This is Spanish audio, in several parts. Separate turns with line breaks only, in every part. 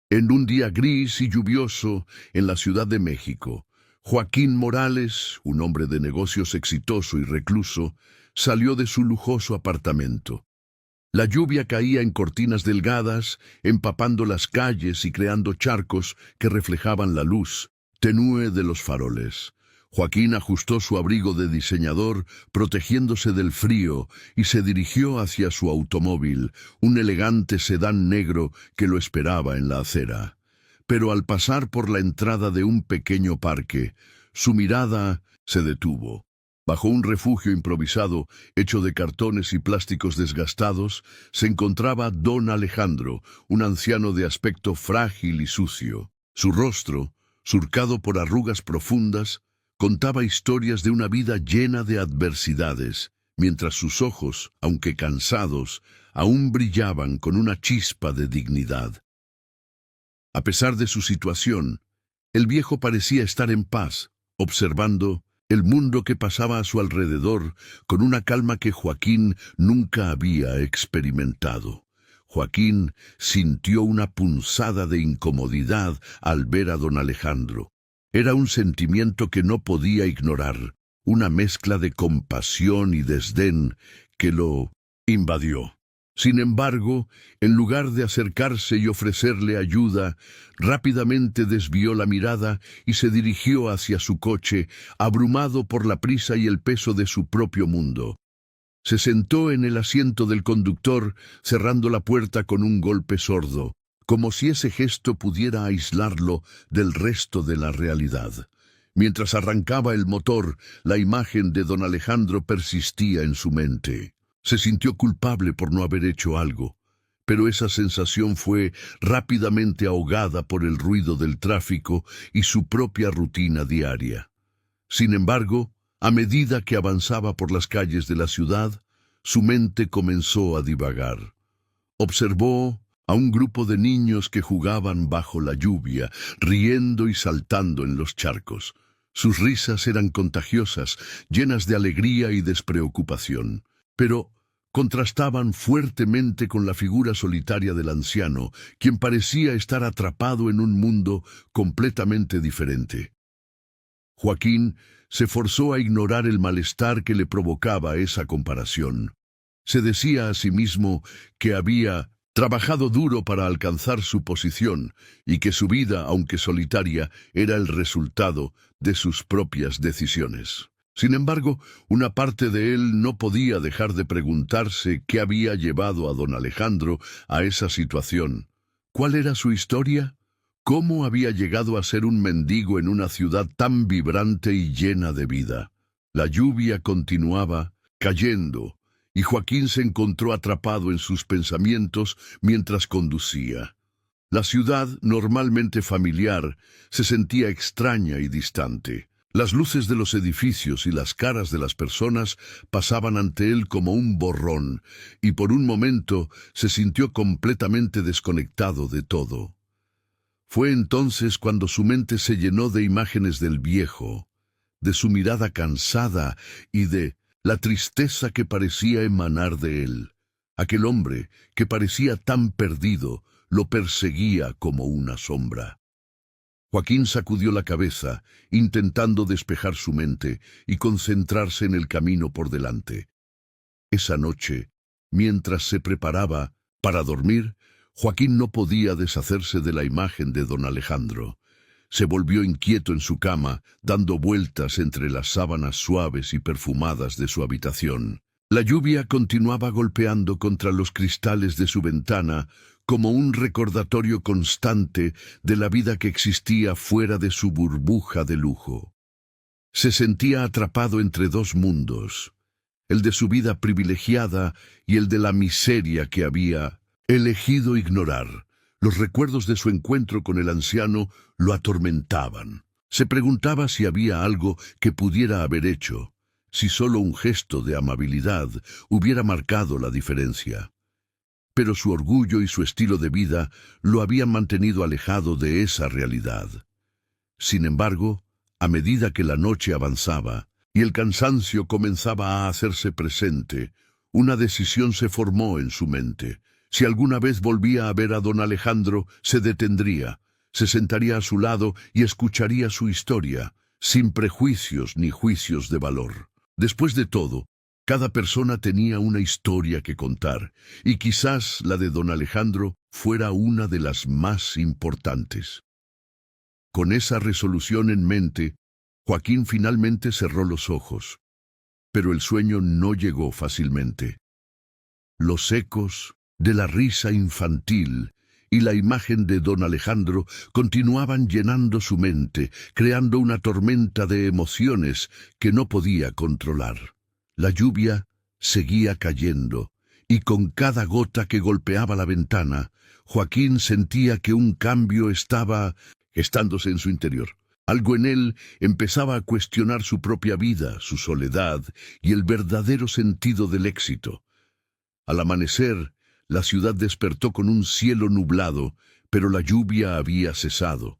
En un día gris y lluvioso en la Ciudad de México, Joaquín Morales, un hombre de negocios exitoso y recluso, salió de su lujoso apartamento. La lluvia caía en cortinas delgadas, empapando las calles y creando charcos que reflejaban la luz tenue de los faroles. Joaquín ajustó su abrigo de diseñador, protegiéndose del frío, y se dirigió hacia su automóvil, un elegante sedán negro que lo esperaba en la acera. Pero al pasar por la entrada de un pequeño parque, su mirada se detuvo. Bajo un refugio improvisado, hecho de cartones y plásticos desgastados, se encontraba don Alejandro, un anciano de aspecto frágil y sucio. Su rostro, surcado por arrugas profundas, contaba historias de una vida llena de adversidades, mientras sus ojos, aunque cansados, aún brillaban con una chispa de dignidad. A pesar de su situación, el viejo parecía estar en paz, observando el mundo que pasaba a su alrededor con una calma que Joaquín nunca había experimentado. Joaquín sintió una punzada de incomodidad al ver a don Alejandro. Era un sentimiento que no podía ignorar, una mezcla de compasión y desdén que lo invadió. Sin embargo, en lugar de acercarse y ofrecerle ayuda, rápidamente desvió la mirada y se dirigió hacia su coche, abrumado por la prisa y el peso de su propio mundo. Se sentó en el asiento del conductor, cerrando la puerta con un golpe sordo, como si ese gesto pudiera aislarlo del resto de la realidad. Mientras arrancaba el motor, la imagen de don Alejandro persistía en su mente. Se sintió culpable por no haber hecho algo, pero esa sensación fue rápidamente ahogada por el ruido del tráfico y su propia rutina diaria. Sin embargo, a medida que avanzaba por las calles de la ciudad, su mente comenzó a divagar. Observó a un grupo de niños que jugaban bajo la lluvia, riendo y saltando en los charcos. Sus risas eran contagiosas, llenas de alegría y despreocupación, pero contrastaban fuertemente con la figura solitaria del anciano, quien parecía estar atrapado en un mundo completamente diferente. Joaquín se forzó a ignorar el malestar que le provocaba esa comparación. Se decía a sí mismo que había trabajado duro para alcanzar su posición y que su vida, aunque solitaria, era el resultado de sus propias decisiones. Sin embargo, una parte de él no podía dejar de preguntarse qué había llevado a don Alejandro a esa situación. ¿Cuál era su historia? ¿Cómo había llegado a ser un mendigo en una ciudad tan vibrante y llena de vida? La lluvia continuaba cayendo, y Joaquín se encontró atrapado en sus pensamientos mientras conducía. La ciudad, normalmente familiar, se sentía extraña y distante. Las luces de los edificios y las caras de las personas pasaban ante él como un borrón, y por un momento se sintió completamente desconectado de todo. Fue entonces cuando su mente se llenó de imágenes del viejo, de su mirada cansada y de la tristeza que parecía emanar de él. Aquel hombre, que parecía tan perdido, lo perseguía como una sombra. Joaquín sacudió la cabeza, intentando despejar su mente y concentrarse en el camino por delante. Esa noche, mientras se preparaba para dormir, Joaquín no podía deshacerse de la imagen de don Alejandro. Se volvió inquieto en su cama, dando vueltas entre las sábanas suaves y perfumadas de su habitación. La lluvia continuaba golpeando contra los cristales de su ventana, como un recordatorio constante de la vida que existía fuera de su burbuja de lujo. Se sentía atrapado entre dos mundos, el de su vida privilegiada y el de la miseria que había elegido ignorar. Los recuerdos de su encuentro con el anciano lo atormentaban. Se preguntaba si había algo que pudiera haber hecho, si solo un gesto de amabilidad hubiera marcado la diferencia. Pero su orgullo y su estilo de vida lo habían mantenido alejado de esa realidad. Sin embargo, a medida que la noche avanzaba y el cansancio comenzaba a hacerse presente, una decisión se formó en su mente. Si alguna vez volvía a ver a don Alejandro, se detendría, se sentaría a su lado y escucharía su historia, sin prejuicios ni juicios de valor. Después de todo, cada persona tenía una historia que contar, y quizás la de don Alejandro fuera una de las más importantes. Con esa resolución en mente, Joaquín finalmente cerró los ojos, pero el sueño no llegó fácilmente. Los ecos de la risa infantil y la imagen de don Alejandro continuaban llenando su mente, creando una tormenta de emociones que no podía controlar. La lluvia seguía cayendo, y con cada gota que golpeaba la ventana, Joaquín sentía que un cambio estaba gestándose en su interior. Algo en él empezaba a cuestionar su propia vida, su soledad y el verdadero sentido del éxito. Al amanecer, la ciudad despertó con un cielo nublado, pero la lluvia había cesado.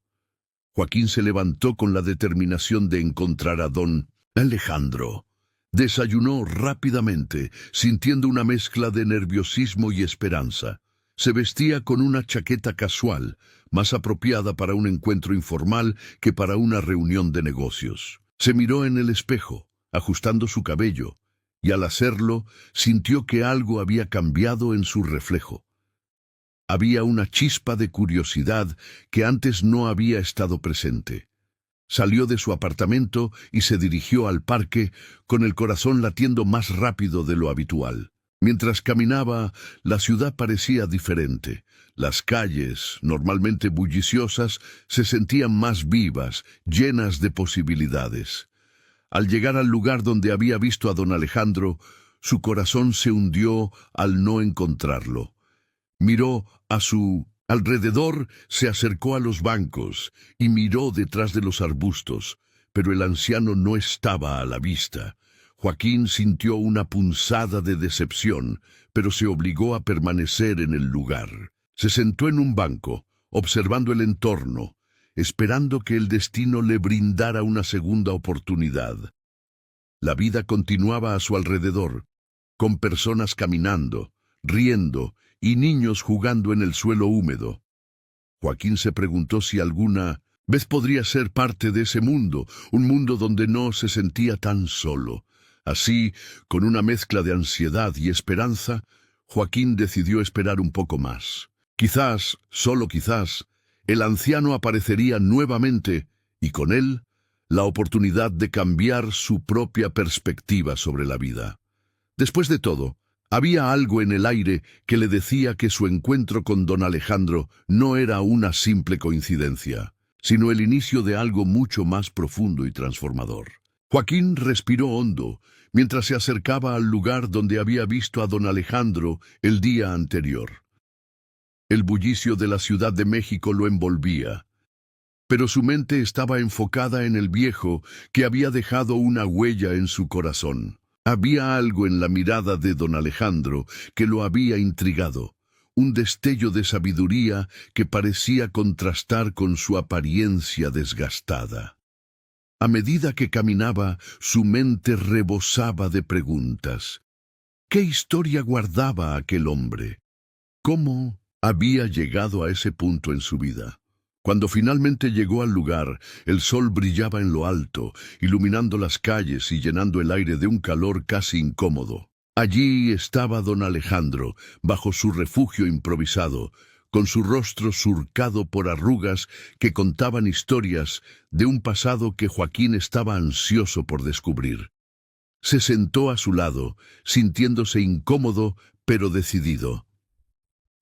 Joaquín se levantó con la determinación de encontrar a don Alejandro. Desayunó rápidamente, sintiendo una mezcla de nerviosismo y esperanza. Se vestía con una chaqueta casual, más apropiada para un encuentro informal que para una reunión de negocios. Se miró en el espejo, ajustando su cabello, y al hacerlo, sintió que algo había cambiado en su reflejo. Había una chispa de curiosidad que antes no había estado presente. Salió de su apartamento y se dirigió al parque, con el corazón latiendo más rápido de lo habitual. Mientras caminaba, la ciudad parecía diferente. Las calles, normalmente bulliciosas, se sentían más vivas, llenas de posibilidades. Al llegar al lugar donde había visto a don Alejandro, su corazón se hundió al no encontrarlo. Miró a su alrededor, se acercó a los bancos y miró detrás de los arbustos, pero el anciano no estaba a la vista. Joaquín sintió una punzada de decepción, pero se obligó a permanecer en el lugar. Se sentó en un banco, observando el entorno, esperando que el destino le brindara una segunda oportunidad. La vida continuaba a su alrededor, con personas caminando, riendo y niños jugando en el suelo húmedo. Joaquín se preguntó si alguna vez podría ser parte de ese mundo, un mundo donde no se sentía tan solo. Así, con una mezcla de ansiedad y esperanza, Joaquín decidió esperar un poco más. Quizás, solo quizás, el anciano aparecería nuevamente, y con él, la oportunidad de cambiar su propia perspectiva sobre la vida. Después de todo, había algo en el aire que le decía que su encuentro con don Alejandro no era una simple coincidencia, sino el inicio de algo mucho más profundo y transformador. Joaquín respiró hondo mientras se acercaba al lugar donde había visto a don Alejandro el día anterior. El bullicio de la Ciudad de México lo envolvía, pero su mente estaba enfocada en el viejo que había dejado una huella en su corazón. Había algo en la mirada de don Alejandro que lo había intrigado, un destello de sabiduría que parecía contrastar con su apariencia desgastada. A medida que caminaba, su mente rebosaba de preguntas. ¿Qué historia guardaba aquel hombre? ¿Cómo había llegado a ese punto en su vida? Cuando finalmente llegó al lugar, el sol brillaba en lo alto, iluminando las calles y llenando el aire de un calor casi incómodo. Allí estaba don Alejandro, bajo su refugio improvisado, con su rostro surcado por arrugas que contaban historias de un pasado que Joaquín estaba ansioso por descubrir. Se sentó a su lado, sintiéndose incómodo, pero decidido.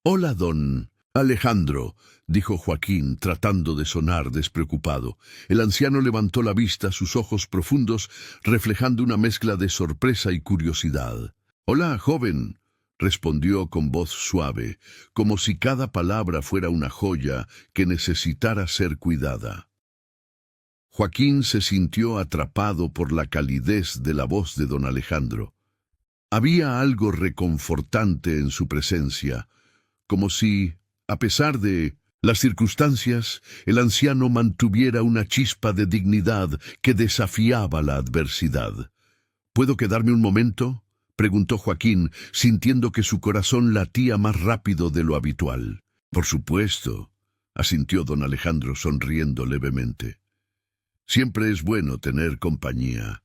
«Hola, don Alejandro», dijo Joaquín, tratando de sonar despreocupado. El anciano levantó la vista, sus ojos profundos, reflejando una mezcla de sorpresa y curiosidad. «Hola, joven», respondió con voz suave, como si cada palabra fuera una joya que necesitara ser cuidada. Joaquín se sintió atrapado por la calidez de la voz de don Alejandro. Había algo reconfortante en su presencia, como si, a pesar de las circunstancias, el anciano mantuviera una chispa de dignidad que desafiaba la adversidad. «¿Puedo quedarme un momento?», preguntó Joaquín, sintiendo que su corazón latía más rápido de lo habitual. Por supuesto, asintió don Alejandro sonriendo levemente. Siempre es bueno tener compañía.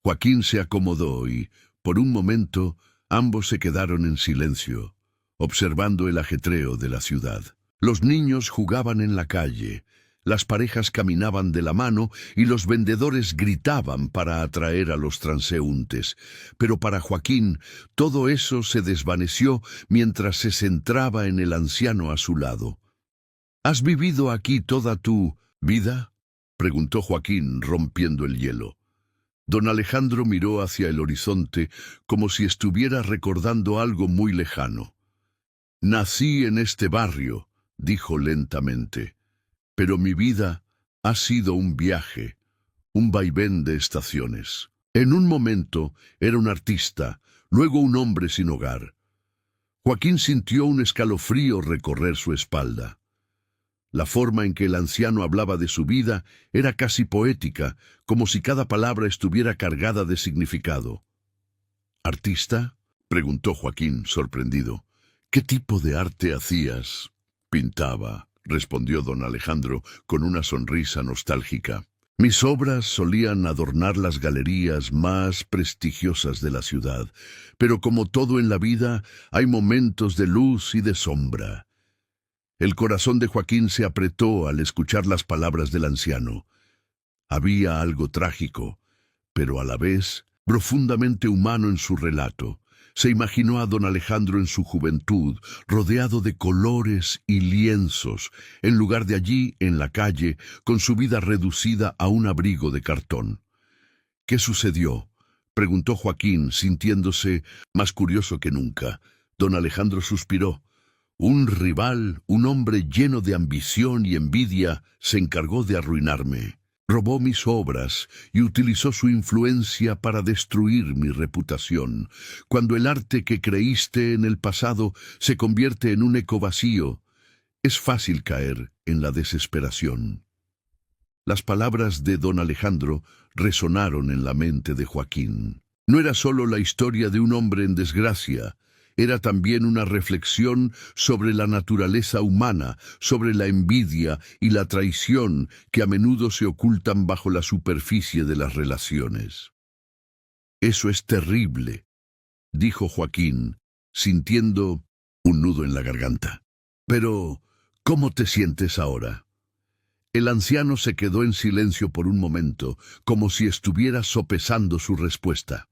Joaquín se acomodó y, por un momento, ambos se quedaron en silencio, observando el ajetreo de la ciudad. Los niños jugaban en la calle, las parejas caminaban de la mano y los vendedores gritaban para atraer a los transeúntes. Pero para Joaquín todo eso se desvaneció mientras se centraba en el anciano a su lado. ¿Has vivido aquí toda tu vida?, preguntó Joaquín, rompiendo el hielo. Don Alejandro miró hacia el horizonte como si estuviera recordando algo muy lejano. Nací en este barrio, dijo lentamente, pero mi vida ha sido un viaje, un vaivén de estaciones. En un momento era un artista, luego un hombre sin hogar. Joaquín sintió un escalofrío recorrer su espalda. La forma en que el anciano hablaba de su vida era casi poética, como si cada palabra estuviera cargada de significado. ¿Artista?, preguntó Joaquín, sorprendido. ¿Qué tipo de arte hacías? Pintaba, respondió don Alejandro con una sonrisa nostálgica. Mis obras solían adornar las galerías más prestigiosas de la ciudad, pero como todo en la vida, hay momentos de luz y de sombra. El corazón de Joaquín se apretó al escuchar las palabras del anciano. Había algo trágico, pero a la vez profundamente humano en su relato. Se imaginó a don Alejandro en su juventud, rodeado de colores y lienzos, en lugar de allí, en la calle, con su vida reducida a un abrigo de cartón. ¿Qué sucedió?, preguntó Joaquín, sintiéndose más curioso que nunca. Don Alejandro suspiró. Un rival, un hombre lleno de ambición y envidia, se encargó de arruinarme. Robó mis obras y utilizó su influencia para destruir mi reputación. Cuando el arte que creíste en el pasado se convierte en un eco vacío, es fácil caer en la desesperación. Las palabras de don Alejandro resonaron en la mente de Joaquín. No era solo la historia de un hombre en desgracia, era también una reflexión sobre la naturaleza humana, sobre la envidia y la traición que a menudo se ocultan bajo la superficie de las relaciones. Eso es terrible, dijo Joaquín, sintiendo un nudo en la garganta. Pero, ¿cómo te sientes ahora? El anciano se quedó en silencio por un momento, como si estuviera sopesando su respuesta.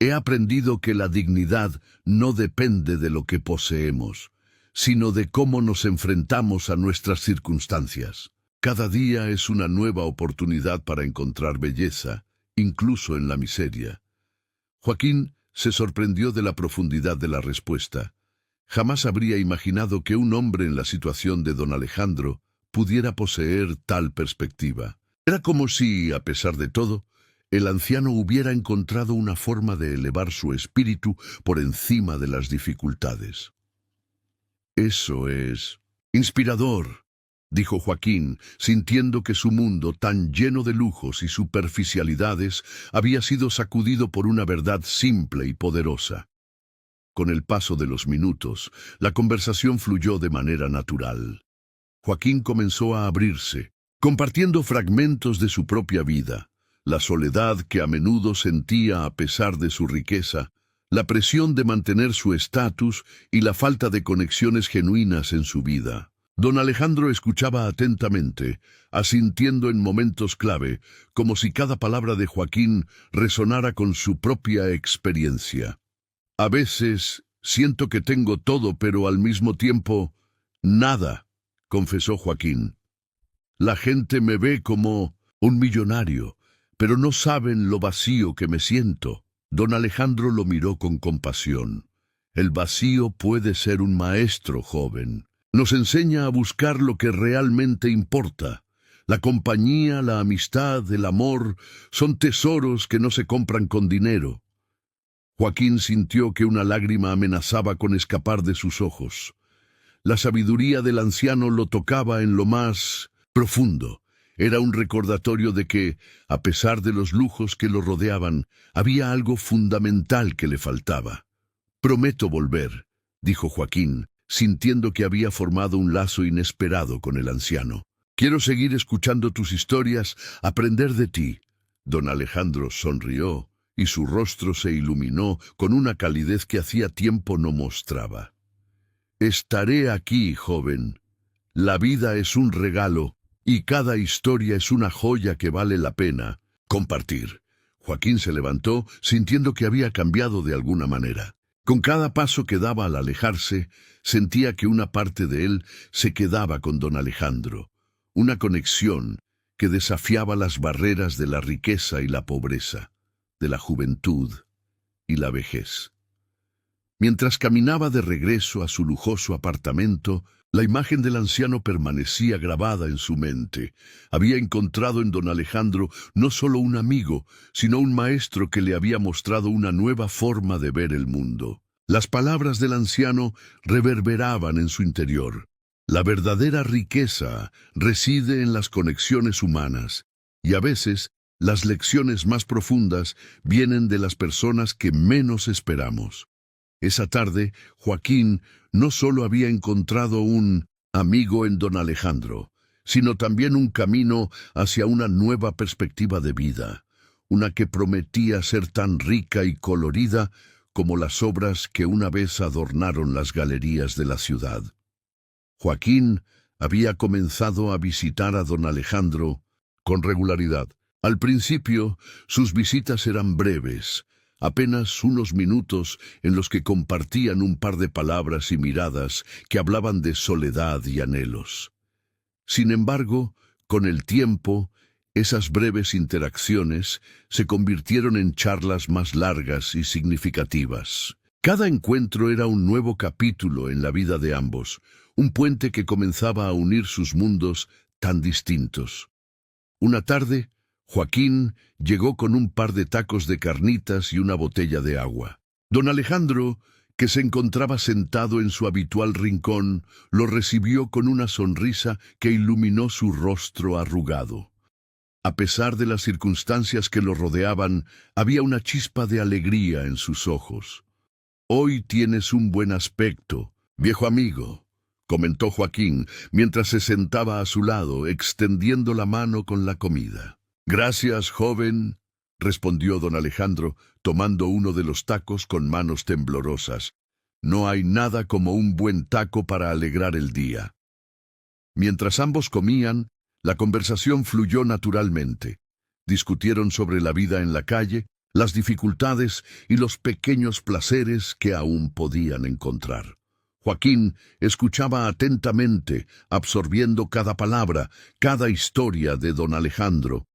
He aprendido que la dignidad no depende de lo que poseemos, sino de cómo nos enfrentamos a nuestras circunstancias. Cada día es una nueva oportunidad para encontrar belleza, incluso en la miseria. Joaquín se sorprendió de la profundidad de la respuesta. Jamás habría imaginado que un hombre en la situación de don Alejandro pudiera poseer tal perspectiva. Era como si, a pesar de todo, el anciano hubiera encontrado una forma de elevar su espíritu por encima de las dificultades. Eso es inspirador, dijo Joaquín, sintiendo que su mundo, tan lleno de lujos y superficialidades, había sido sacudido por una verdad simple y poderosa. Con el paso de los minutos, la conversación fluyó de manera natural. Joaquín comenzó a abrirse, compartiendo fragmentos de su propia vida. La soledad que a menudo sentía a pesar de su riqueza, la presión de mantener su estatus y la falta de conexiones genuinas en su vida. Don Alejandro escuchaba atentamente, asintiendo en momentos clave, como si cada palabra de Joaquín resonara con su propia experiencia. A veces siento que tengo todo, pero al mismo tiempo, nada, confesó Joaquín. La gente me ve como un millonario, pero no saben lo vacío que me siento. Don Alejandro lo miró con compasión. El vacío puede ser un maestro, joven. Nos enseña a buscar lo que realmente importa. La compañía, la amistad, el amor, son tesoros que no se compran con dinero. Joaquín sintió que una lágrima amenazaba con escapar de sus ojos. La sabiduría del anciano lo tocaba en lo más profundo. Era un recordatorio de que, a pesar de los lujos que lo rodeaban, había algo fundamental que le faltaba. «Prometo volver», dijo Joaquín, sintiendo que había formado un lazo inesperado con el anciano. «Quiero seguir escuchando tus historias, aprender de ti». Don Alejandro sonrió y su rostro se iluminó con una calidez que hacía tiempo no mostraba. «Estaré aquí, joven. La vida es un regalo y cada historia es una joya que vale la pena compartir». Joaquín se levantó, sintiendo que había cambiado de alguna manera. Con cada paso que daba al alejarse, sentía que una parte de él se quedaba con don Alejandro, una conexión que desafiaba las barreras de la riqueza y la pobreza, de la juventud y la vejez. Mientras caminaba de regreso a su lujoso apartamento, la imagen del anciano permanecía grabada en su mente. Había encontrado en don Alejandro no solo un amigo, sino un maestro que le había mostrado una nueva forma de ver el mundo. Las palabras del anciano reverberaban en su interior. La verdadera riqueza reside en las conexiones humanas, y a veces las lecciones más profundas vienen de las personas que menos esperamos. Esa tarde, Joaquín no solo había encontrado un amigo en don Alejandro, sino también un camino hacia una nueva perspectiva de vida, una que prometía ser tan rica y colorida como las obras que una vez adornaron las galerías de la ciudad. Joaquín había comenzado a visitar a don Alejandro con regularidad. Al principio, sus visitas eran breves, apenas unos minutos en los que compartían un par de palabras y miradas que hablaban de soledad y anhelos. Sin embargo, con el tiempo, esas breves interacciones se convirtieron en charlas más largas y significativas. Cada encuentro era un nuevo capítulo en la vida de ambos, un puente que comenzaba a unir sus mundos tan distintos. Una tarde, Joaquín llegó con un par de tacos de carnitas y una botella de agua. Don Alejandro, que se encontraba sentado en su habitual rincón, lo recibió con una sonrisa que iluminó su rostro arrugado. A pesar de las circunstancias que lo rodeaban, había una chispa de alegría en sus ojos. «Hoy tienes un buen aspecto, viejo amigo», comentó Joaquín, mientras se sentaba a su lado, extendiendo la mano con la comida. «Gracias, joven», respondió don Alejandro, tomando uno de los tacos con manos temblorosas. «No hay nada como un buen taco para alegrar el día». Mientras ambos comían, la conversación fluyó naturalmente. Discutieron sobre la vida en la calle, las dificultades y los pequeños placeres que aún podían encontrar. Joaquín escuchaba atentamente, absorbiendo cada palabra, cada historia de don Alejandro.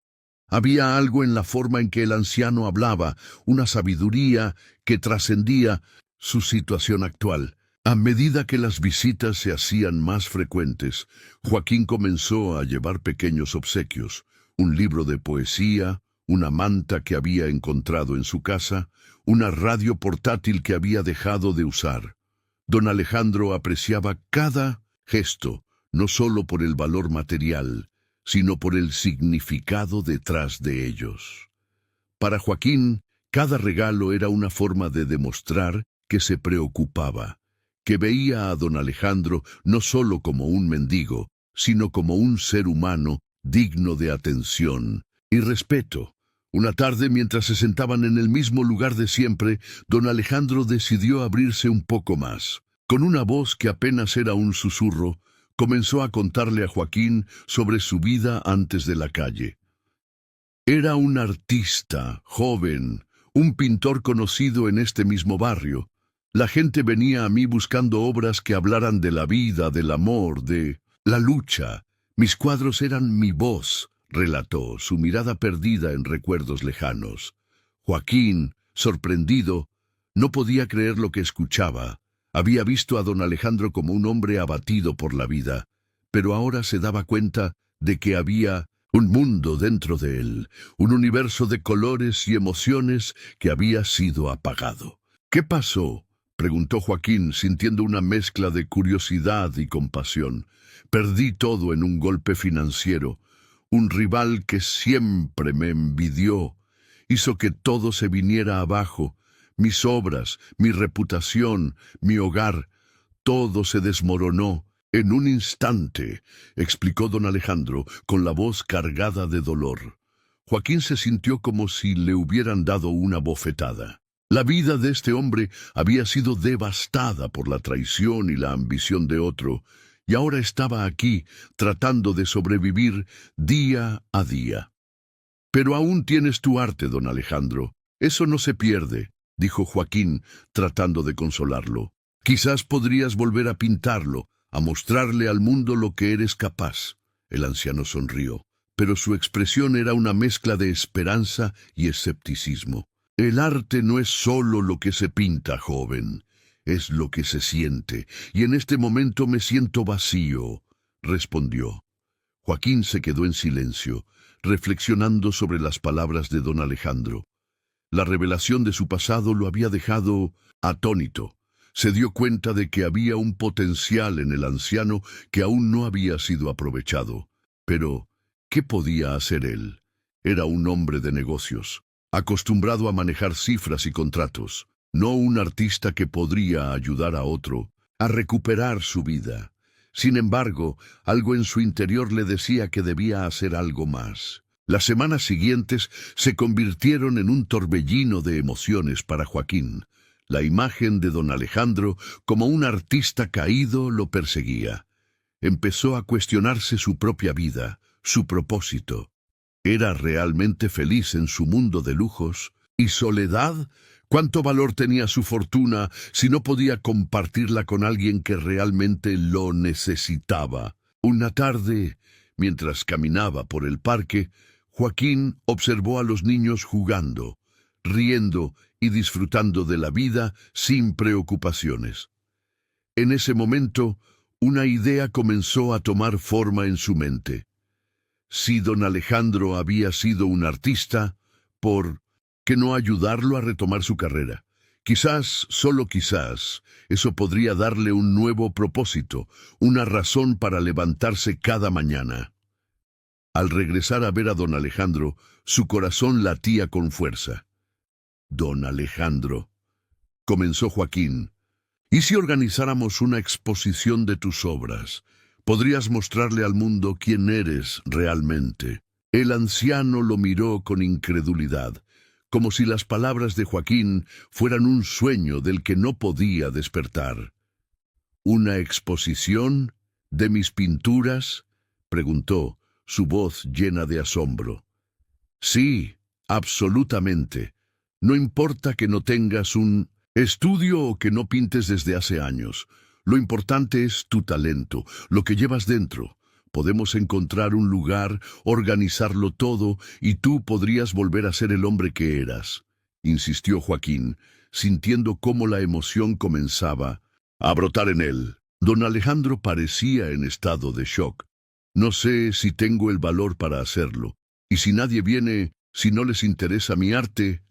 Había algo en la forma en que el anciano hablaba, una sabiduría que trascendía su situación actual. A medida que las visitas se hacían más frecuentes, Joaquín comenzó a llevar pequeños obsequios, un libro de poesía, una manta que había encontrado en su casa, una radio portátil que había dejado de usar. Don Alejandro apreciaba cada gesto, no solo por el valor material, sino por el significado detrás de ellos. Para Joaquín, cada regalo era una forma de demostrar que se preocupaba, que veía a don Alejandro no solo como un mendigo, sino como un ser humano digno de atención y respeto. Una tarde, mientras se sentaban en el mismo lugar de siempre, don Alejandro decidió abrirse un poco más. Con una voz que apenas era un susurro, comenzó a contarle a Joaquín sobre su vida antes de la calle. Era un artista, joven, un pintor conocido en este mismo barrio. La gente venía a mí buscando obras que hablaran de la vida, del amor, de la lucha. Mis cuadros eran mi voz, relató, su mirada perdida en recuerdos lejanos. Joaquín, sorprendido, no podía creer lo que escuchaba. Había visto a don Alejandro como un hombre abatido por la vida, pero ahora se daba cuenta de que había un mundo dentro de él, un universo de colores y emociones que había sido apagado. «¿Qué pasó?», preguntó Joaquín, sintiendo una mezcla de curiosidad y compasión. «Perdí todo en un golpe financiero. un rival que siempre me envidió, hizo que todo se viniera abajo, mis obras, mi reputación, mi hogar, todo se desmoronó en un instante, explicó don Alejandro con la voz cargada de dolor. Joaquín se sintió como si le hubieran dado una bofetada. La vida de este hombre había sido devastada por la traición y la ambición de otro, y ahora estaba aquí tratando de sobrevivir día a día. Pero aún tienes tu arte, don Alejandro. Eso no se pierde, dijo Joaquín, tratando de consolarlo. Quizás podrías volver a pintarlo, a mostrarle al mundo lo que eres capaz. El anciano sonrió, pero su expresión era una mezcla de esperanza y escepticismo. El arte no es solo lo que se pinta, joven. Es lo que se siente, y en este momento me siento vacío, respondió. Joaquín se quedó en silencio, reflexionando sobre las palabras de don Alejandro. La revelación de su pasado lo había dejado atónito. Se dio cuenta de que había un potencial en el anciano que aún no había sido aprovechado. Pero, ¿qué podía hacer él? Era un hombre de negocios, acostumbrado a manejar cifras y contratos, no un artista que podría ayudar a otro a recuperar su vida. Sin embargo, algo en su interior le decía que debía hacer algo más. Las semanas siguientes se convirtieron en un torbellino de emociones para Joaquín. La imagen de don Alejandro como un artista caído lo perseguía. Empezó a cuestionarse su propia vida, su propósito. ¿Era realmente feliz en su mundo de lujos y soledad? ¿Cuánto valor tenía su fortuna si no podía compartirla con alguien que realmente lo necesitaba? Una tarde, mientras caminaba por el parque, Joaquín observó a los niños jugando, riendo y disfrutando de la vida sin preocupaciones. En ese momento, una idea comenzó a tomar forma en su mente. Si don Alejandro había sido un artista, ¿por qué no ayudarlo a retomar su carrera? Quizás, solo quizás, eso podría darle un nuevo propósito, una razón para levantarse cada mañana. Al regresar a ver a don Alejandro, su corazón latía con fuerza. Don Alejandro, comenzó Joaquín, ¿y si organizáramos una exposición de tus obras? Podrías mostrarle al mundo quién eres realmente. El anciano lo miró con incredulidad, como si las palabras de Joaquín fueran un sueño del que no podía despertar. ¿Una exposición de mis pinturas?, preguntó, su voz llena de asombro. Sí, absolutamente. No importa que no tengas un estudio o que no pintes desde hace años. Lo importante es tu talento, lo que llevas dentro. Podemos encontrar un lugar, organizarlo todo, y tú podrías volver a ser el hombre que eras, insistió Joaquín, sintiendo cómo la emoción comenzaba a brotar en él. Don Alejandro parecía en estado de shock. No sé si tengo el valor para hacerlo, y si nadie viene, si no les interesa mi arte.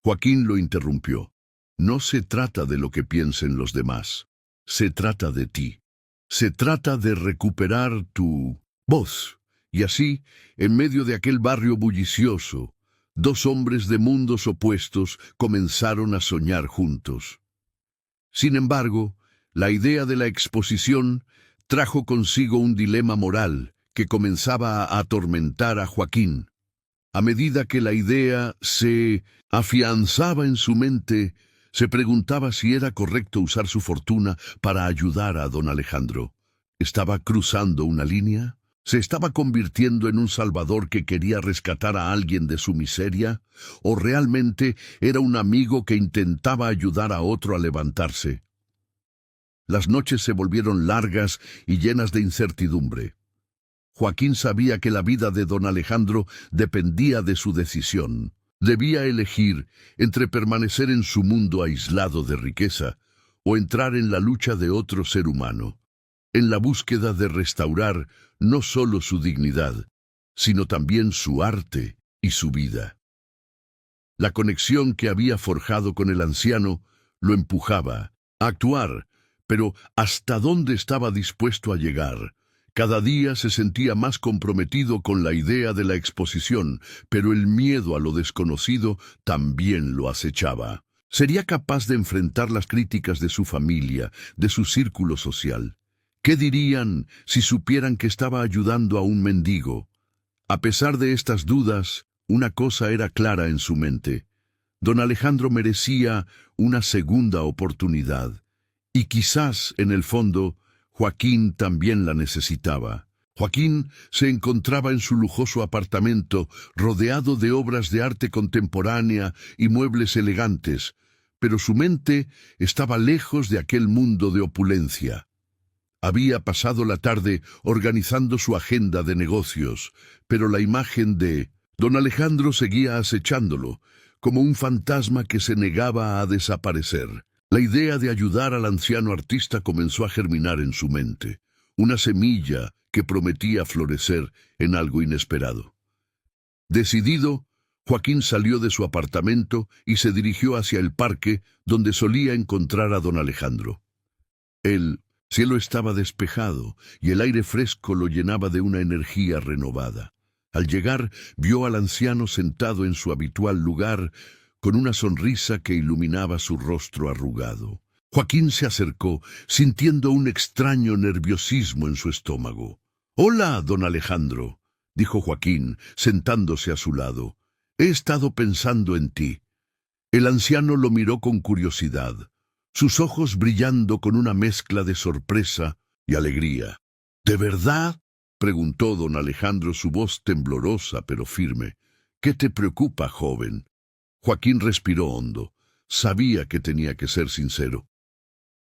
Joaquín lo interrumpió. No se trata de lo que piensen los demás. Se trata de ti. Se trata de recuperar tu voz. Y así, en medio de aquel barrio bullicioso, dos hombres de mundos opuestos comenzaron a soñar juntos. Sin embargo, la idea de la exposición trajo consigo un dilema moral que comenzaba a atormentar a Joaquín. A medida que la idea se afianzaba en su mente, se preguntaba si era correcto usar su fortuna para ayudar a don Alejandro. ¿Estaba cruzando una línea? ¿Se estaba convirtiendo en un salvador que quería rescatar a alguien de su miseria? ¿O realmente era un amigo que intentaba ayudar a otro a levantarse? Las noches se volvieron largas y llenas de incertidumbre. Joaquín sabía que la vida de don Alejandro dependía de su decisión. Debía elegir entre permanecer en su mundo aislado de riqueza o entrar en la lucha de otro ser humano, en la búsqueda de restaurar no solo su dignidad, sino también su arte y su vida. La conexión que había forjado con el anciano lo empujaba a actuar, pero ¿hasta dónde estaba dispuesto a llegar? Cada día se sentía más comprometido con la idea de la exposición, pero el miedo a lo desconocido también lo acechaba. ¿Sería capaz de enfrentar las críticas de su familia, de su círculo social? ¿Qué dirían si supieran que estaba ayudando a un mendigo? A pesar de estas dudas, una cosa era clara en su mente. Don Alejandro merecía una segunda oportunidad. Y quizás, en el fondo, Joaquín también la necesitaba. Joaquín se encontraba en su lujoso apartamento, rodeado de obras de arte contemporánea y muebles elegantes, pero su mente estaba lejos de aquel mundo de opulencia. Había pasado la tarde organizando su agenda de negocios, pero la imagen de don Alejandro seguía acechándolo, como un fantasma que se negaba a desaparecer. La idea de ayudar al anciano artista comenzó a germinar en su mente, una semilla que prometía florecer en algo inesperado. Decidido, Joaquín salió de su apartamento y se dirigió hacia el parque donde solía encontrar a don Alejandro. El cielo estaba despejado y el aire fresco lo llenaba de una energía renovada. Al llegar, vio al anciano sentado en su habitual lugar, con una sonrisa que iluminaba su rostro arrugado. Joaquín se acercó, sintiendo un extraño nerviosismo en su estómago. «Hola, don Alejandro», dijo Joaquín, sentándose a su lado. «He estado pensando en ti». El anciano lo miró con curiosidad, sus ojos brillando con una mezcla de sorpresa y alegría. «¿De verdad?», preguntó don Alejandro, su voz temblorosa pero firme. «¿Qué te preocupa, joven?». Joaquín respiró hondo. Sabía que tenía que ser sincero.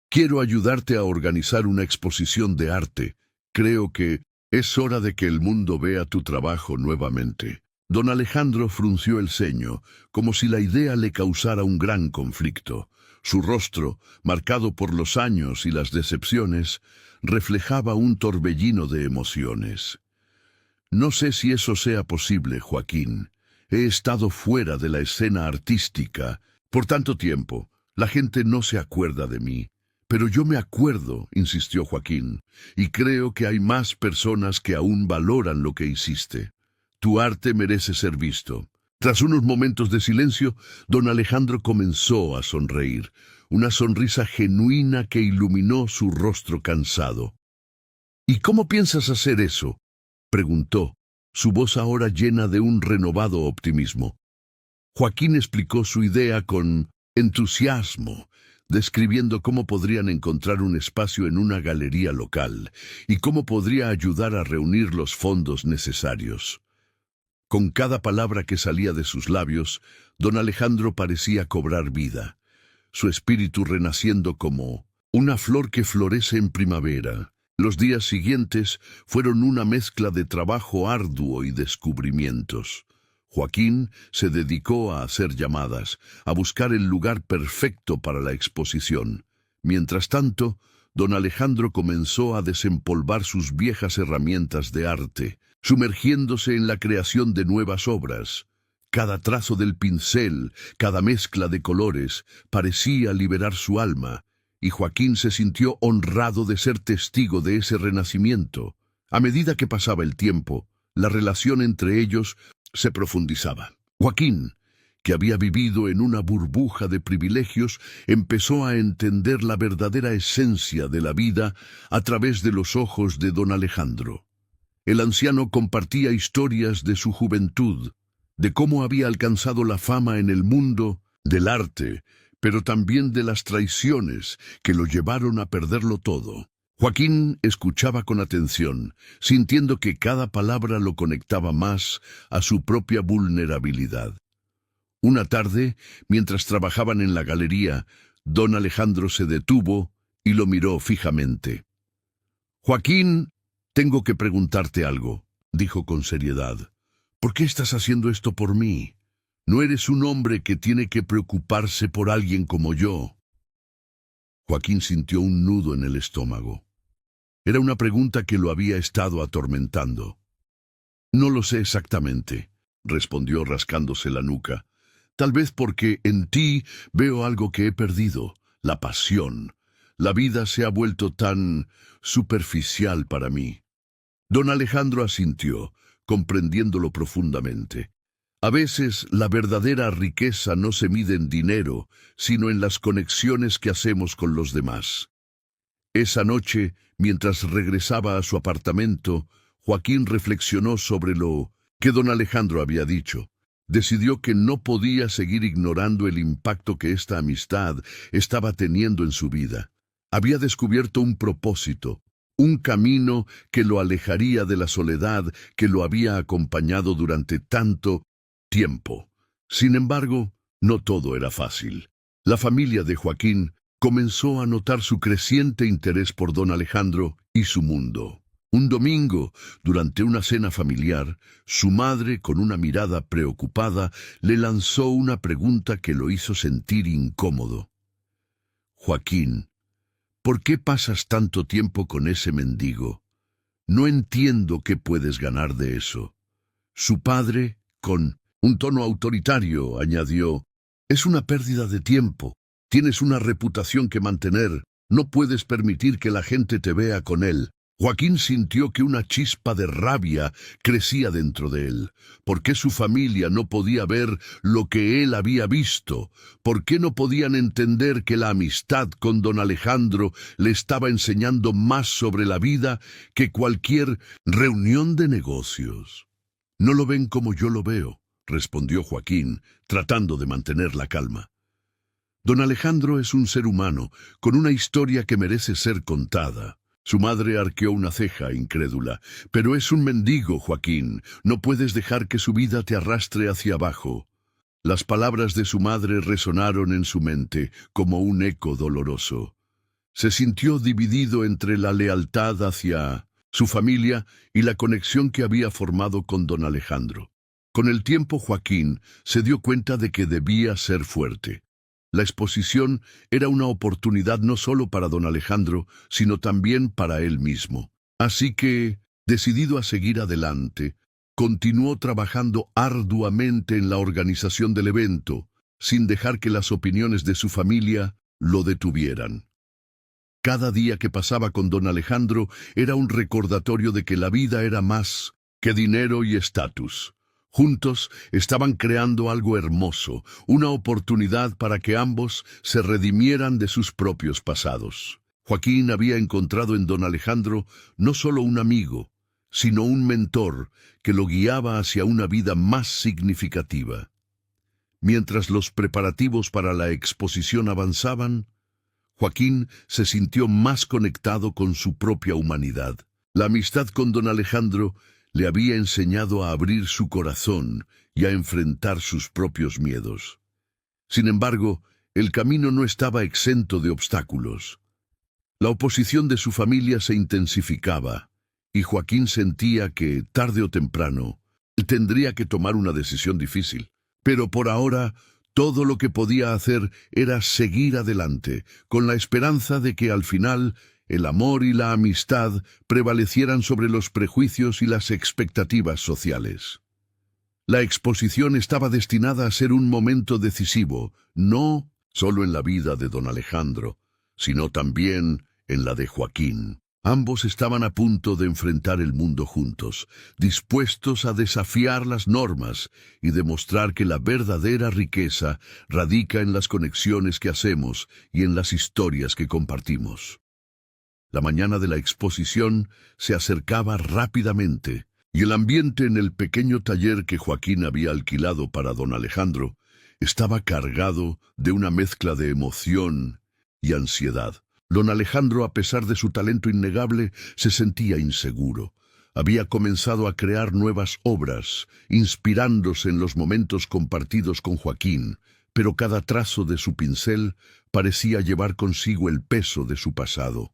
«Quiero ayudarte a organizar una exposición de arte. Creo que es hora de que el mundo vea tu trabajo nuevamente». Don Alejandro frunció el ceño, como si la idea le causara un gran conflicto. Su rostro, marcado por los años y las decepciones, reflejaba un torbellino de emociones. «No sé si eso sea posible, Joaquín. He estado fuera de la escena artística por tanto tiempo. La gente no se acuerda de mí. Pero yo me acuerdo», insistió Joaquín, «y creo que hay más personas que aún valoran lo que hiciste. Tu arte merece ser visto». Tras unos momentos de silencio, don Alejandro comenzó a sonreír, una sonrisa genuina que iluminó su rostro cansado. «¿Y cómo piensas hacer eso?», preguntó, su voz ahora llena de un renovado optimismo. Joaquín explicó su idea con entusiasmo, describiendo cómo podrían encontrar un espacio en una galería local y cómo podría ayudar a reunir los fondos necesarios. Con cada palabra que salía de sus labios, don Alejandro parecía cobrar vida, su espíritu renaciendo como una flor que florece en primavera. Los días siguientes fueron una mezcla de trabajo arduo y descubrimientos. Joaquín se dedicó a hacer llamadas, a buscar el lugar perfecto para la exposición. Mientras tanto, don Alejandro comenzó a desempolvar sus viejas herramientas de arte, sumergiéndose en la creación de nuevas obras. Cada trazo del pincel, cada mezcla de colores, parecía liberar su alma, y Joaquín se sintió honrado de ser testigo de ese renacimiento. A medida que pasaba el tiempo, la relación entre ellos se profundizaba. Joaquín, que había vivido en una burbuja de privilegios, empezó a entender la verdadera esencia de la vida a través de los ojos de don Alejandro. El anciano compartía historias de su juventud, de cómo había alcanzado la fama en el mundo del arte, pero también de las traiciones que lo llevaron a perderlo todo. Joaquín escuchaba con atención, sintiendo que cada palabra lo conectaba más a su propia vulnerabilidad. Una tarde, mientras trabajaban en la galería, don Alejandro se detuvo y lo miró fijamente. «Joaquín, tengo que preguntarte algo», dijo con seriedad. «¿Por qué estás haciendo esto por mí? No eres un hombre que tiene que preocuparse por alguien como yo». Joaquín sintió un nudo en el estómago. Era una pregunta que lo había estado atormentando. «No lo sé exactamente», respondió rascándose la nuca. «Tal vez porque en ti veo algo que he perdido, la pasión. La vida se ha vuelto tan superficial para mí». Don Alejandro asintió, comprendiéndolo profundamente. A veces la verdadera riqueza no se mide en dinero, sino en las conexiones que hacemos con los demás. Esa noche, mientras regresaba a su apartamento, Joaquín reflexionó sobre lo que don Alejandro había dicho. Decidió que no podía seguir ignorando el impacto que esta amistad estaba teniendo en su vida. Había descubierto un propósito, un camino que lo alejaría de la soledad que lo había acompañado durante tanto tiempo. Sin embargo, no todo era fácil. La familia de Joaquín comenzó a notar su creciente interés por don Alejandro y su mundo. Un domingo, durante una cena familiar, su madre, con una mirada preocupada, le lanzó una pregunta que lo hizo sentir incómodo. «Joaquín, ¿por qué pasas tanto tiempo con ese mendigo? No entiendo qué puedes ganar de eso». Su padre, con un tono autoritario, añadió: «Es una pérdida de tiempo. Tienes una reputación que mantener. No puedes permitir que la gente te vea con él». Joaquín sintió que una chispa de rabia crecía dentro de él. ¿Por qué su familia no podía ver lo que él había visto? ¿Por qué no podían entender que la amistad con don Alejandro le estaba enseñando más sobre la vida que cualquier reunión de negocios? «No lo ven como yo lo veo», respondió Joaquín, tratando de mantener la calma. «Don Alejandro es un ser humano, con una historia que merece ser contada». Su madre arqueó una ceja, incrédula. «Pero es un mendigo, Joaquín. No puedes dejar que su vida te arrastre hacia abajo». Las palabras de su madre resonaron en su mente como un eco doloroso. Se sintió dividido entre la lealtad hacia su familia y la conexión que había formado con don Alejandro. Con el tiempo, Joaquín se dio cuenta de que debía ser fuerte. La exposición era una oportunidad no solo para don Alejandro, sino también para él mismo. Así que, decidido a seguir adelante, continuó trabajando arduamente en la organización del evento, sin dejar que las opiniones de su familia lo detuvieran. Cada día que pasaba con don Alejandro era un recordatorio de que la vida era más que dinero y estatus. Juntos estaban creando algo hermoso, una oportunidad para que ambos se redimieran de sus propios pasados. Joaquín había encontrado en don Alejandro no solo un amigo, sino un mentor que lo guiaba hacia una vida más significativa. Mientras los preparativos para la exposición avanzaban, Joaquín se sintió más conectado con su propia humanidad. La amistad con don Alejandro le había enseñado a abrir su corazón y a enfrentar sus propios miedos. Sin embargo, el camino no estaba exento de obstáculos. La oposición de su familia se intensificaba, y Joaquín sentía que, tarde o temprano, tendría que tomar una decisión difícil. Pero por ahora, todo lo que podía hacer era seguir adelante, con la esperanza de que al final el amor y la amistad prevalecieran sobre los prejuicios y las expectativas sociales. La exposición estaba destinada a ser un momento decisivo, no solo en la vida de don Alejandro, sino también en la de Joaquín. Ambos estaban a punto de enfrentar el mundo juntos, dispuestos a desafiar las normas y demostrar que la verdadera riqueza radica en las conexiones que hacemos y en las historias que compartimos. La mañana de la exposición se acercaba rápidamente, y el ambiente en el pequeño taller que Joaquín había alquilado para don Alejandro estaba cargado de una mezcla de emoción y ansiedad. Don Alejandro, a pesar de su talento innegable, se sentía inseguro. Había comenzado a crear nuevas obras, inspirándose en los momentos compartidos con Joaquín, pero cada trazo de su pincel parecía llevar consigo el peso de su pasado.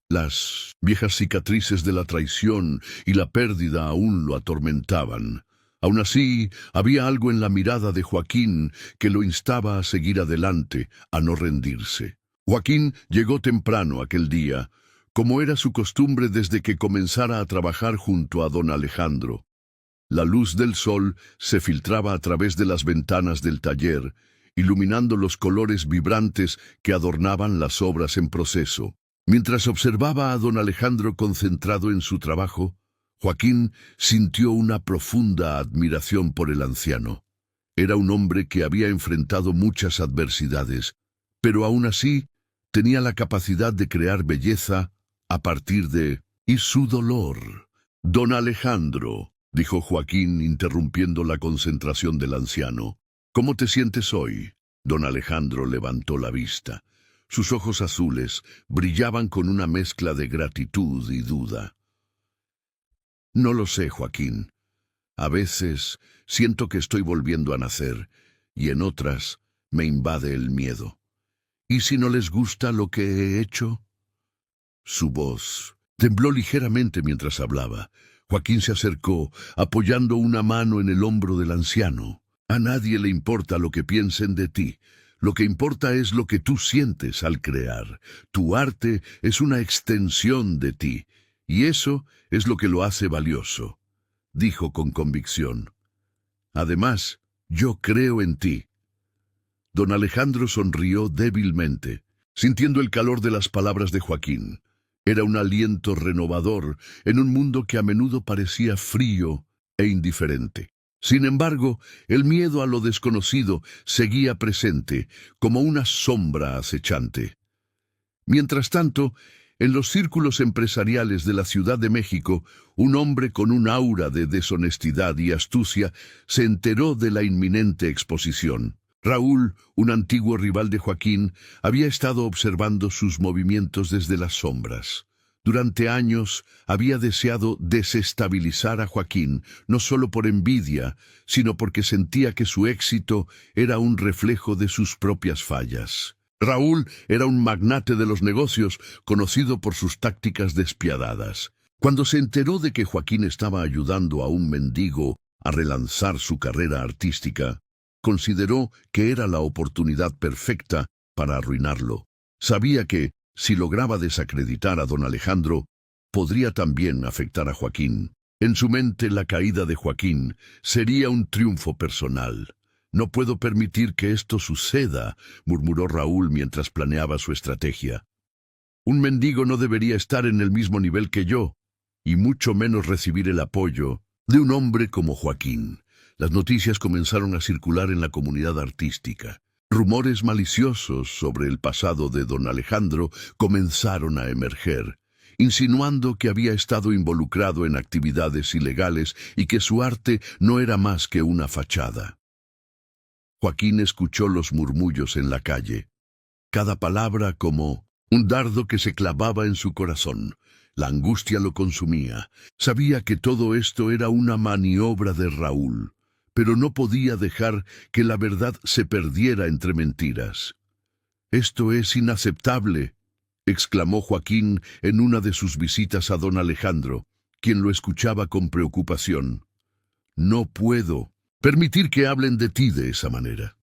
Las viejas cicatrices de la traición y la pérdida aún lo atormentaban. Aún así, había algo en la mirada de Joaquín que lo instaba a seguir adelante, a no rendirse. Joaquín llegó temprano aquel día, como era su costumbre desde que comenzara a trabajar junto a don Alejandro. La luz del sol se filtraba a través de las ventanas del taller, iluminando los colores vibrantes que adornaban las obras en proceso. Mientras observaba a don Alejandro concentrado en su trabajo, Joaquín sintió una profunda admiración por el anciano. Era un hombre que había enfrentado muchas adversidades, pero aún así tenía la capacidad de crear belleza a partir de... y su dolor. Don Alejandro, dijo Joaquín interrumpiendo la concentración del anciano, ¿cómo te sientes hoy? Don Alejandro levantó la vista. Sus ojos azules brillaban con una mezcla de gratitud y duda. No lo sé, Joaquín. A veces siento que estoy volviendo a nacer, y en otras me invade el miedo. ¿Y si no les gusta lo que he hecho? Su voz tembló ligeramente mientras hablaba. Joaquín se acercó, apoyando una mano en el hombro del anciano. A nadie le importa lo que piensen de ti. Lo que importa es lo que tú sientes al crear. Tu arte es una extensión de ti, y eso es lo que lo hace valioso, dijo con convicción. Además, yo creo en ti. Don Alejandro sonrió débilmente, sintiendo el calor de las palabras de Joaquín. Era un aliento renovador en un mundo que a menudo parecía frío e indiferente. Sin embargo, el miedo a lo desconocido seguía presente, como una sombra acechante. Mientras tanto, en los círculos empresariales de la Ciudad de México, un hombre con un aura de deshonestidad y astucia se enteró de la inminente exposición. Raúl, un antiguo rival de Joaquín, había estado observando sus movimientos desde las sombras. Durante años había deseado desestabilizar a Joaquín, no solo por envidia, sino porque sentía que su éxito era un reflejo de sus propias fallas. Raúl era un magnate de los negocios, conocido por sus tácticas despiadadas. Cuando se enteró de que Joaquín estaba ayudando a un mendigo a relanzar su carrera artística, consideró que era la oportunidad perfecta para arruinarlo. Sabía que, si lograba desacreditar a don Alejandro, podría también afectar a Joaquín. En su mente, la caída de Joaquín sería un triunfo personal. No puedo permitir que esto suceda, murmuró Raúl mientras planeaba su estrategia. Un mendigo no debería estar en el mismo nivel que yo, y mucho menos recibir el apoyo de un hombre como Joaquín. Las noticias comenzaron a circular en la comunidad artística. Rumores maliciosos sobre el pasado de don Alejandro comenzaron a emerger, insinuando que había estado involucrado en actividades ilegales y que su arte no era más que una fachada. Joaquín escuchó los murmullos en la calle, cada palabra como un dardo que se clavaba en su corazón. La angustia lo consumía. Sabía que todo esto era una maniobra de Raúl, pero no podía dejar que la verdad se perdiera entre mentiras. «Esto es inaceptable», exclamó Joaquín en una de sus visitas a don Alejandro, quien lo escuchaba con preocupación. «No puedo permitir que hablen de ti de esa manera».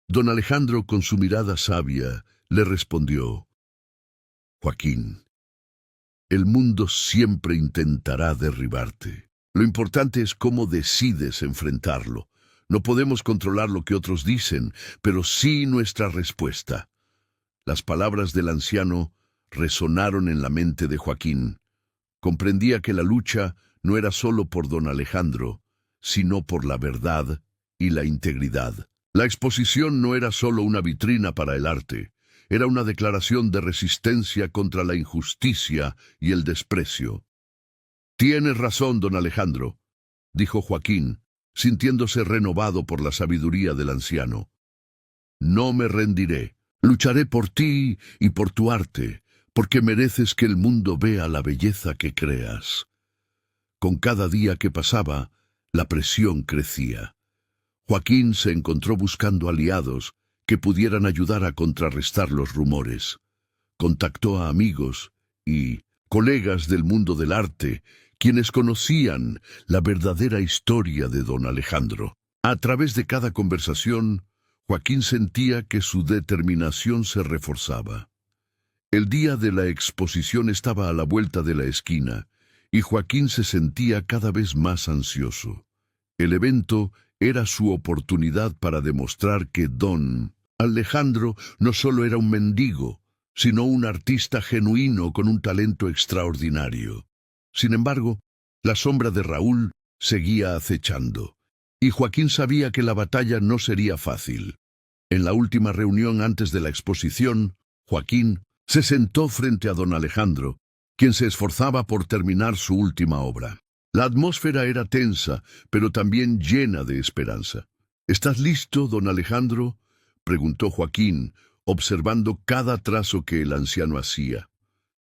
Don Alejandro, con su mirada sabia, le respondió: «Joaquín, el mundo siempre intentará derribarte. Lo importante es cómo decides enfrentarlo. No podemos controlar lo que otros dicen, pero sí nuestra respuesta». Las palabras del anciano resonaron en la mente de Joaquín. Comprendía que la lucha no era solo por don Alejandro, sino por la verdad y la integridad. La exposición no era solo una vitrina para el arte, era una declaración de resistencia contra la injusticia y el desprecio. «Tienes razón, don Alejandro», dijo Joaquín, sintiéndose renovado por la sabiduría del anciano. «No me rendiré. Lucharé por ti y por tu arte, porque mereces que el mundo vea la belleza que creas». Con cada día que pasaba, la presión crecía. Joaquín se encontró buscando aliados que pudieran ayudar a contrarrestar los rumores. Contactó a amigos y colegas del mundo del arte, quienes conocían la verdadera historia de don Alejandro. A través de cada conversación, Joaquín sentía que su determinación se reforzaba. El día de la exposición estaba a la vuelta de la esquina, y Joaquín se sentía cada vez más ansioso. El evento era su oportunidad para demostrar que don Alejandro no solo era un mendigo, sino un artista genuino con un talento extraordinario. Sin embargo, La sombra de Raúl seguía acechando, y Joaquín sabía que la batalla no sería fácil. En la última reunión antes de la exposición, Joaquín se sentó frente a don Alejandro, quien se esforzaba por terminar su última obra. La atmósfera era tensa, pero también llena de esperanza. ¿Estás listo, don Alejandro?, preguntó Joaquín, observando cada trazo que el anciano hacía.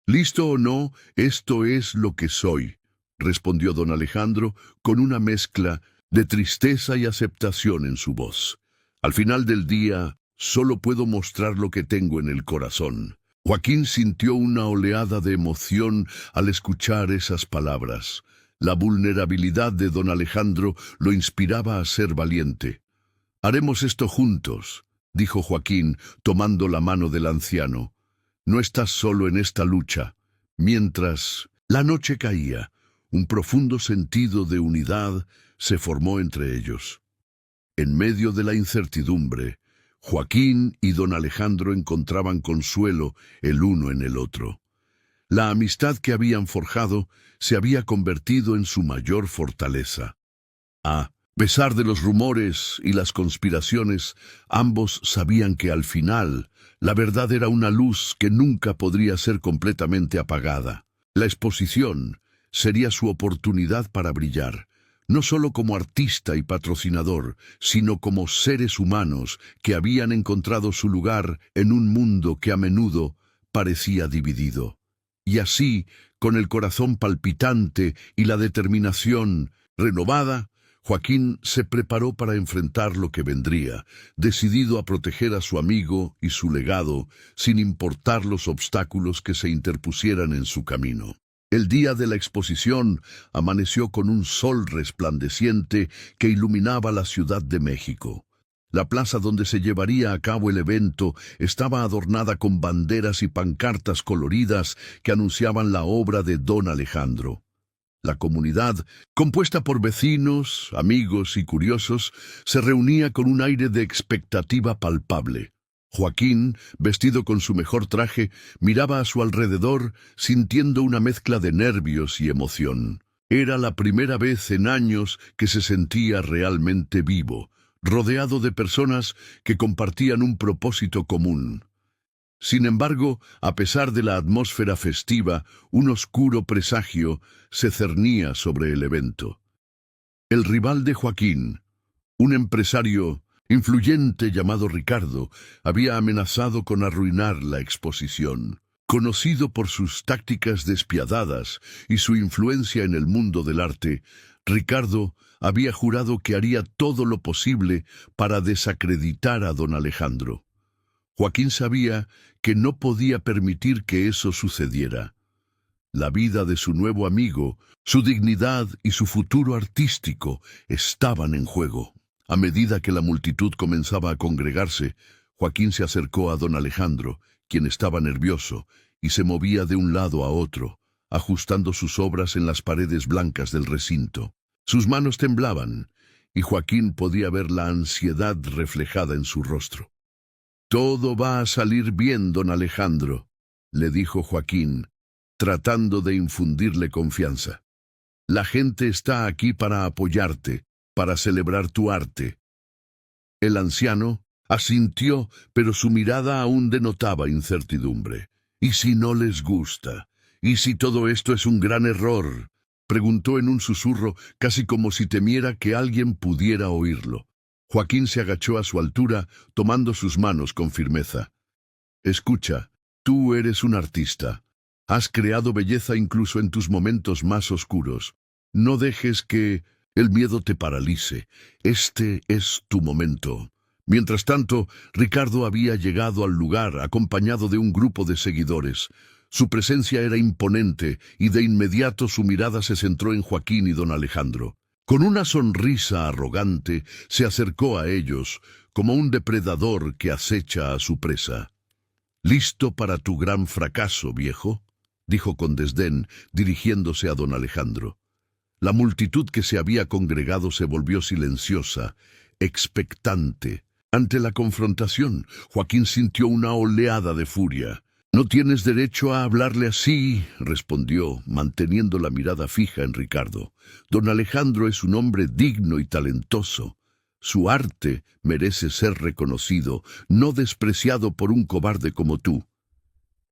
«¿Listo o no, esto es lo que soy», respondió don Alejandro con una mezcla de tristeza y aceptación en su voz. «Al final del día, solo puedo mostrar lo que tengo en el corazón». Joaquín sintió una oleada de emoción al escuchar esas palabras. La vulnerabilidad de don Alejandro lo inspiraba a ser valiente. «Haremos esto juntos», dijo Joaquín, tomando la mano del anciano. «No estás solo en esta lucha». Mientras la noche caía, un profundo sentido de unidad se formó entre ellos. En medio de la incertidumbre, Joaquín y don Alejandro encontraban consuelo el uno en el otro. La amistad que habían forjado se había convertido en su mayor fortaleza. A pesar de los rumores y las conspiraciones, ambos sabían que al final la verdad era una luz que nunca podría ser completamente apagada. La exposición sería su oportunidad para brillar, no solo como artista y patrocinador, sino como seres humanos que habían encontrado su lugar en un mundo que a menudo parecía dividido. Y así, con el corazón palpitante y la determinación renovada, Joaquín se preparó para enfrentar lo que vendría, decidido a proteger a su amigo y su legado, sin importar los obstáculos que se interpusieran en su camino. El día de la exposición amaneció con un sol resplandeciente que iluminaba la Ciudad de México. La plaza donde se llevaría a cabo el evento estaba adornada con banderas y pancartas coloridas que anunciaban la obra de don Alejandro. La comunidad, compuesta por vecinos, amigos y curiosos, se reunía con un aire de expectativa palpable. Joaquín, vestido con su mejor traje, miraba a su alrededor, sintiendo una mezcla de nervios y emoción. Era la primera vez en años que se sentía realmente vivo, rodeado de personas que compartían un propósito común. Sin embargo, a pesar de la atmósfera festiva, un oscuro presagio se cernía sobre el evento. El rival de Joaquín, un empresario influyente llamado Ricardo, había amenazado con arruinar la exposición. Conocido por sus tácticas despiadadas y su influencia en el mundo del arte, Ricardo había jurado que haría todo lo posible para desacreditar a don Alejandro. Joaquín sabía que no podía permitir que eso sucediera. La vida de su nuevo amigo, su dignidad y su futuro artístico estaban en juego. A medida que la multitud comenzaba a congregarse, Joaquín se acercó a don Alejandro, quien estaba nervioso, y se movía de un lado a otro, ajustando sus obras en las paredes blancas del recinto. Sus manos temblaban, y Joaquín podía ver la ansiedad reflejada en su rostro. «Todo va a salir bien, don Alejandro», le dijo Joaquín, tratando de infundirle confianza. «La gente está aquí para apoyarte, para celebrar tu arte». El anciano asintió, pero su mirada aún denotaba incertidumbre. «¿Y si no les gusta? ¿Y si todo esto es un gran error?», preguntó en un susurro, casi como si temiera que alguien pudiera oírlo. Joaquín se agachó a su altura, tomando sus manos con firmeza. «Escucha, tú eres un artista. Has creado belleza incluso en tus momentos más oscuros. No dejes que el miedo te paralice. Este es tu momento». Mientras tanto, Ricardo había llegado al lugar acompañado de un grupo de seguidores. Su presencia era imponente y de inmediato su mirada se centró en Joaquín y don Alejandro. Con una sonrisa arrogante, se acercó a ellos como un depredador que acecha a su presa. «¿Listo para tu gran fracaso, viejo?», dijo con desdén, dirigiéndose a don Alejandro. La multitud que se había congregado se volvió silenciosa, expectante. Ante la confrontación, Joaquín sintió una oleada de furia. «No tienes derecho a hablarle así», respondió, manteniendo la mirada fija en Ricardo. «Don Alejandro es un hombre digno y talentoso. Su arte merece ser reconocido, no despreciado por un cobarde como tú».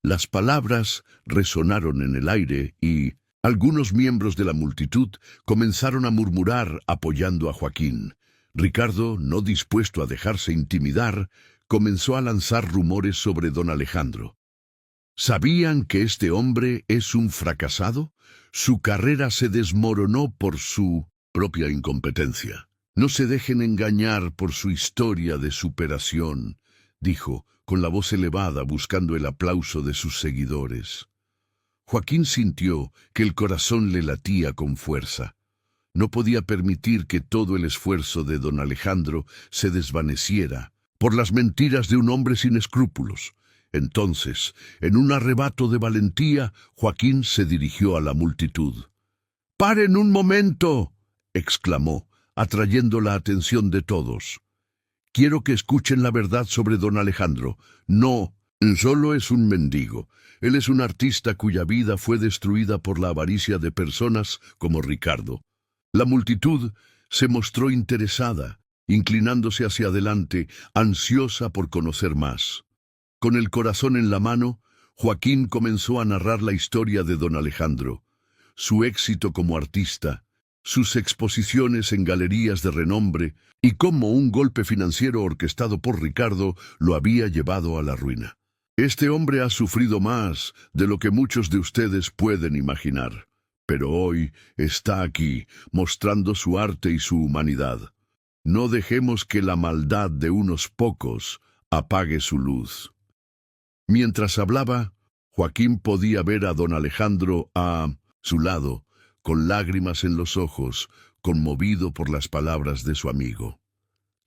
Las palabras resonaron en el aire y algunos miembros de la multitud comenzaron a murmurar apoyando a Joaquín. Ricardo, no dispuesto a dejarse intimidar, comenzó a lanzar rumores sobre don Alejandro. ¿Sabían que este hombre es un fracasado? Su carrera se desmoronó por su propia incompetencia. «No se dejen engañar por su historia de superación», dijo, con la voz elevada buscando el aplauso de sus seguidores. Joaquín sintió que el corazón le latía con fuerza. No podía permitir que todo el esfuerzo de don Alejandro se desvaneciera por las mentiras de un hombre sin escrúpulos. Entonces, en un arrebato de valentía, Joaquín se dirigió a la multitud. «¡Paren un momento!», exclamó, atrayendo la atención de todos. «Quiero que escuchen la verdad sobre don Alejandro. No, solo es un mendigo. Él es un artista cuya vida fue destruida por la avaricia de personas como Ricardo». La multitud se mostró interesada, inclinándose hacia adelante, ansiosa por conocer más. Con el corazón en la mano, Joaquín comenzó a narrar la historia de don Alejandro, su éxito como artista, sus exposiciones en galerías de renombre y cómo un golpe financiero orquestado por Ricardo lo había llevado a la ruina. «Este hombre ha sufrido más de lo que muchos de ustedes pueden imaginar, pero hoy está aquí, mostrando su arte y su humanidad. No dejemos que la maldad de unos pocos apague su luz». Mientras hablaba, Joaquín podía ver a don Alejandro a su lado, con lágrimas en los ojos, conmovido por las palabras de su amigo.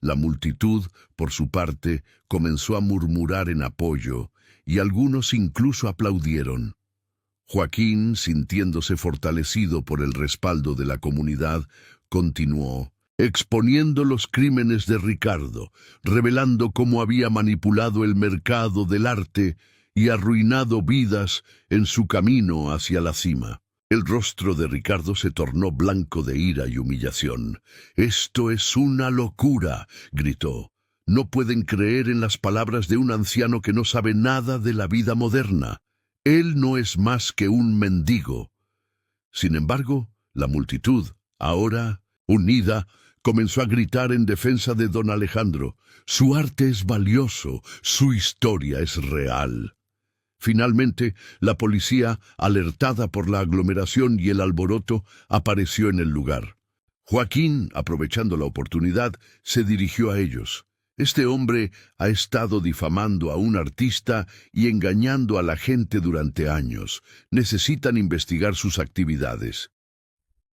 La multitud, por su parte, comenzó a murmurar en apoyo, y algunos incluso aplaudieron. Joaquín, sintiéndose fortalecido por el respaldo de la comunidad, continuó, exponiendo los crímenes de Ricardo, revelando cómo había manipulado el mercado del arte y arruinado vidas en su camino hacia la cima. El rostro de Ricardo se tornó blanco de ira y humillación. «Esto es una locura», gritó. «No pueden creer en las palabras de un anciano que no sabe nada de la vida moderna. Él no es más que un mendigo». Sin embargo, la multitud, ahora unida, comenzó a gritar en defensa de don Alejandro. «Su arte es valioso, su historia es real». Finalmente, la policía, alertada por la aglomeración y el alboroto, apareció en el lugar. Joaquín, aprovechando la oportunidad, se dirigió a ellos. «Este hombre ha estado difamando a un artista y engañando a la gente durante años. Necesitan investigar sus actividades».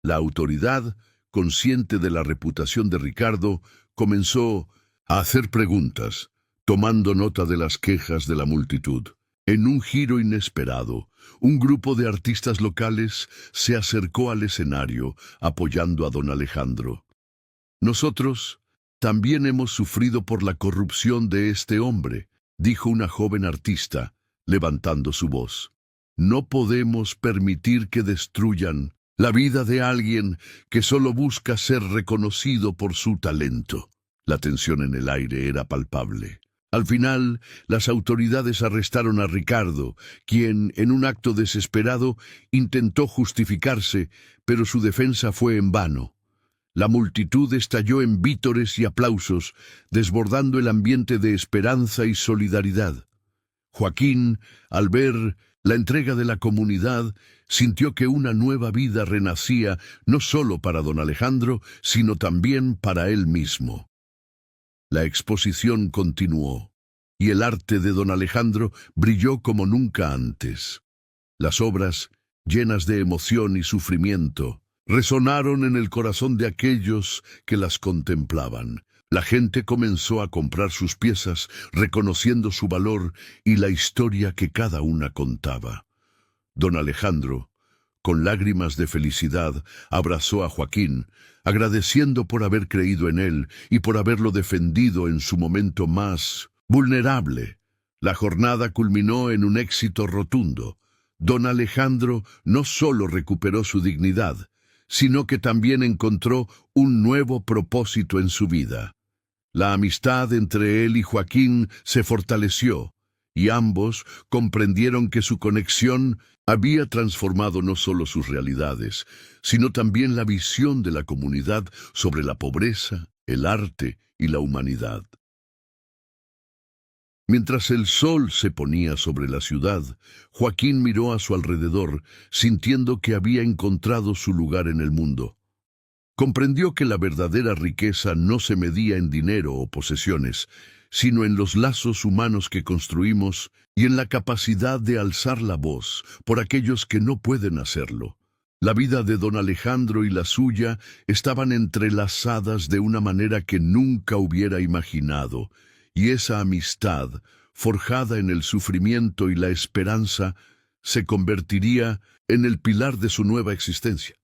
La autoridad, consciente de la reputación de Ricardo, comenzó a hacer preguntas, tomando nota de las quejas de la multitud. En un giro inesperado, un grupo de artistas locales se acercó al escenario, apoyando a don Alejandro. «Nosotros también hemos sufrido por la corrupción de este hombre», dijo una joven artista, levantando su voz. «No podemos permitir que destruyan la vida de alguien que solo busca ser reconocido por su talento». La tensión en el aire era palpable. Al final, las autoridades arrestaron a Ricardo, quien, en un acto desesperado, intentó justificarse, pero su defensa fue en vano. La multitud estalló en vítores y aplausos, desbordando el ambiente de esperanza y solidaridad. Joaquín, al ver la entrega de la comunidad, sintió que una nueva vida renacía no solo para don Alejandro, sino también para él mismo. La exposición continuó, y el arte de don Alejandro brilló como nunca antes. Las obras, llenas de emoción y sufrimiento, resonaron en el corazón de aquellos que las contemplaban. La gente comenzó a comprar sus piezas, reconociendo su valor y la historia que cada una contaba. Don Alejandro, con lágrimas de felicidad, abrazó a Joaquín, agradeciendo por haber creído en él y por haberlo defendido en su momento más vulnerable. La jornada culminó en un éxito rotundo. Don Alejandro no solo recuperó su dignidad, sino que también encontró un nuevo propósito en su vida. La amistad entre él y Joaquín se fortaleció, y ambos comprendieron que su conexión había transformado no solo sus realidades, sino también la visión de la comunidad sobre la pobreza, el arte y la humanidad. Mientras el sol se ponía sobre la ciudad, Joaquín miró a su alrededor, sintiendo que había encontrado su lugar en el mundo. Comprendió que la verdadera riqueza no se medía en dinero o posesiones, sino en los lazos humanos que construimos y en la capacidad de alzar la voz por aquellos que no pueden hacerlo. La vida de don Alejandro y la suya estaban entrelazadas de una manera que nunca hubiera imaginado, y esa amistad, forjada en el sufrimiento y la esperanza, se convertiría en el pilar de su nueva existencia.